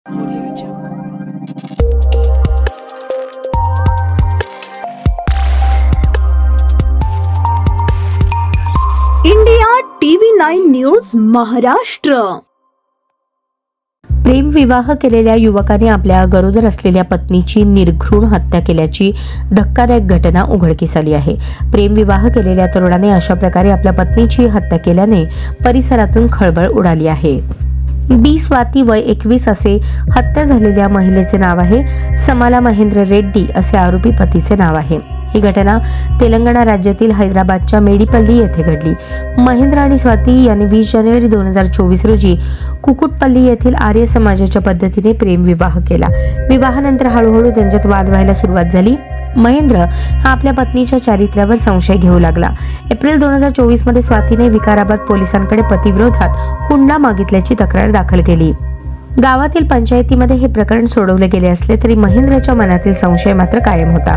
India TV 9 news Maharashtra. प्रेम विवाह केलेल्या युवकाने आपल्या गरोदर असलेल्या पत्नीची निर्घृण हत्या केल्याची धक्कादायक घटना उघडकीस आली आहे। प्रेम विवाह केलेल्या तरुणाने अशा प्रकारे आपल्या पत्नीची हत्या केल्याने परिसरातून खळबळ उडाली आहे। बी स्वाती वय 21 असे हत्या झालेल्या महिलेचे नाव आहे। समाला महेंद्र रेड्डी असे आरोपी पतीचे नाव आहे। ही घटना तेलंगणा राज्यातील हैदराबादच्या मेडीपल्ली येथे घडली। महेंद्र आणि स्वाती यांनी 20 जानेवारी 2024 रोजी कुकुटपल्ली येथील आर्य समाजाच्या पद्धतीने प्रेम विवाह केला। विवाहानंतर हळूहळू त्यांच्यात वाद व्हायला सुरुवात झाली। महेंद्र हा आपल्या पत्नीच्या चारित्र्यावर संशय घेऊ लागला। एप्रिल 2024 मध्ये स्वातीने विकाराबाद पोलिसांकडे पतीविरोधात हुंडा मागितल्याची तक्रार दाखल केली। गावातील पंचायतीमध्ये हे प्रकरण सोडवले गेले असले तरी महेंद्रच्या मनातील संशय मात्र कायम होता।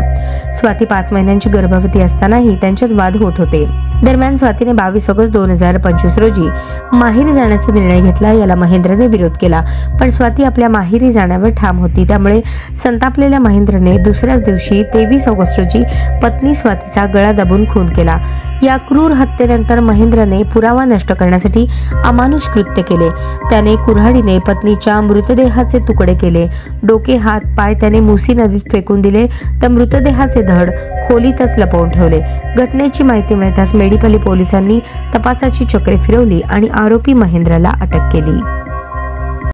स्वाती 5 महिन्यांची गर्भवती असतानाही त्यांच्यात वाद होत होते। दरम्यान स्वातीने 22 ऑगस्ट 2025 रोजी माहेरी जाण्याचा निर्णय घेतला। याला महेंद्रने विरोध केला, पण स्वाती आपल्या माहेरी जाण्यावर ठाम होती। त्यामुळे संतापलेल्या महेंद्रने दुसऱ्याच दिवशी 23 ऑगस्ट रोजी पत्नी स्वातीचा गळा दाबून खून केला। या क्रूर हत्येनंतर महेंद्रने पुरावा नष्ट करण्यासाठी अमानुष कृत्य केले। त्याने कुऱ्हाडीने पत्नीच्या मृतदेहाचे तुकडे केले। डोके, हात, पाय त्याने मुसी नदीत फेकून दिले, तर मृतदेहाचे धड खोलीतच लपवून ठेवले। घटनेची माहिती मिळताच मेडीपल्ली पोलिसांनी तपासाची चक्रे फिरवली आणि आरोपी महेंद्रला अटक केली।